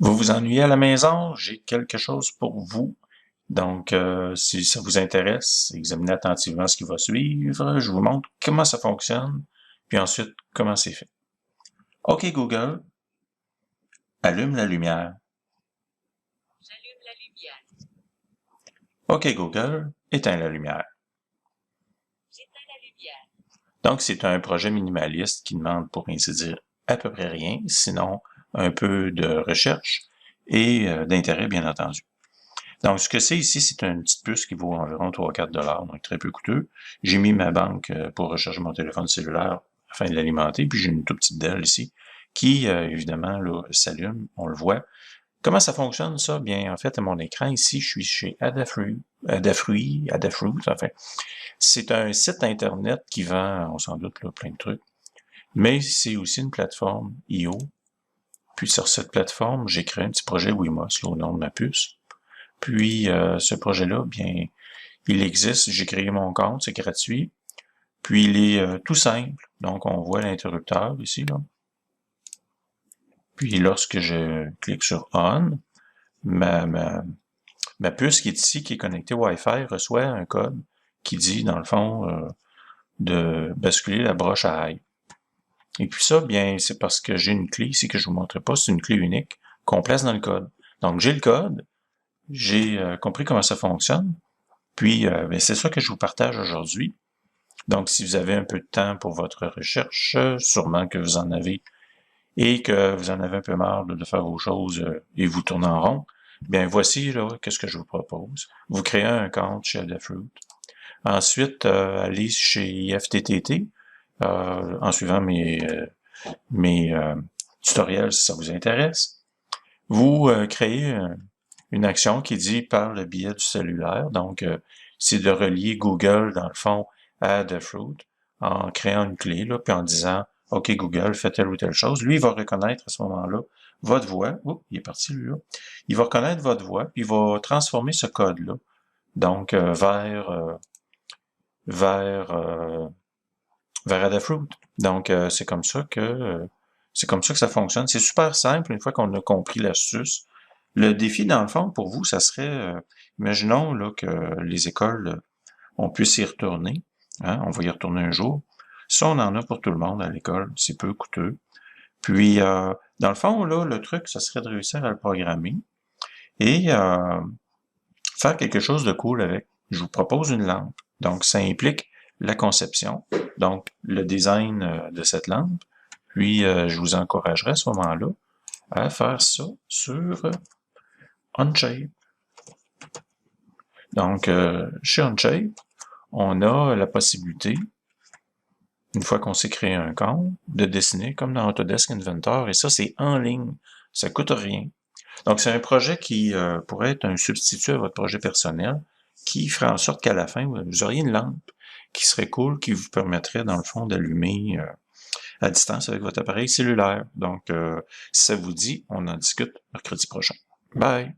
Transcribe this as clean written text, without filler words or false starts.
Vous vous ennuyez à la maison? J'ai quelque chose pour vous. Donc, si ça vous intéresse, examinez attentivement ce qui va suivre. Je vous montre comment ça fonctionne, puis ensuite, comment c'est fait. OK, Google, allume la lumière. J'allume la lumière. OK, Google, éteins la lumière. J'éteins la lumière. Donc, c'est un projet minimaliste qui demande, pour ainsi dire, à peu près rien, sinon un peu de recherche et d'intérêt, bien entendu. Donc, ce que c'est ici, c'est une petite puce qui vaut environ 3-4 $, donc très peu coûteux. J'ai mis ma banque pour recharger mon téléphone cellulaire afin de l'alimenter, puis j'ai une toute petite Dell ici, qui, évidemment, là, s'allume, on le voit. Comment ça fonctionne, ça? Bien, en fait, à mon écran, ici, je suis chez Adafruit, enfin. C'est un site Internet qui vend, on s'en doute, là, plein de trucs. Mais c'est aussi une plateforme IO. Puis sur cette plateforme, j'ai créé un petit projet Wemos, au nom de ma puce. Puis ce projet-là, bien, il existe, j'ai créé mon compte, c'est gratuit. Puis il est tout simple. Donc on voit l'interrupteur ici, là. Puis lorsque je clique sur On, ma puce qui est ici, qui est connectée Wi-Fi, reçoit un code qui dit, dans le fond, de basculer la broche à ail. Et puis ça, bien, c'est parce que j'ai une clé ici que je vous montrerai pas, c'est une clé unique qu'on place dans le code. Donc j'ai le code, j'ai compris comment ça fonctionne, puis bien, c'est ça que je vous partage aujourd'hui. Donc si vous avez un peu de temps pour votre recherche, sûrement que vous en avez, et que vous en avez un peu marre de faire vos choses et vous tournez en rond, bien voici là qu'est-ce que je vous propose. Vous créez un compte chez Adafruit. Ensuite, allez chez FTTT, en suivant mes tutoriels si ça vous intéresse. Vous créez une action qui dit par le biais du cellulaire, donc c'est de relier Google dans le fond à Adafruit en créant une clé, là, puis en disant OK Google, fais telle ou telle chose. Lui, il va reconnaître à ce moment-là votre voix. Oups, il est parti lui là. Il va reconnaître votre voix, puis il va transformer ce code-là, donc vers Adafruit. Donc, c'est comme ça que ça fonctionne. C'est super simple une fois qu'on a compris l'astuce. Le défi, dans le fond, pour vous, ça serait, imaginons là, que les écoles, on puisse y retourner. Hein, on va y retourner un jour. Ça, on en a pour tout le monde à l'école. C'est peu coûteux. Puis, dans le fond, là, le truc, ça serait de réussir à le programmer et faire quelque chose de cool avec. Je vous propose une lampe. Donc, ça implique la conception, donc le design de cette lampe. Puis, je vous encouragerai à ce moment-là à faire ça sur Onshape. Donc, chez Onshape, on a la possibilité, une fois qu'on s'est créé un compte, de dessiner comme dans Autodesk Inventor, et ça, c'est en ligne. Ça coûte rien. Donc, c'est un projet qui pourrait être un substitut à votre projet personnel, qui ferait en sorte qu'à la fin, vous auriez une lampe qui serait cool, qui vous permettrait, dans le fond, d'allumer à distance avec votre appareil cellulaire. Donc, si ça vous dit, on en discute mercredi prochain. Bye!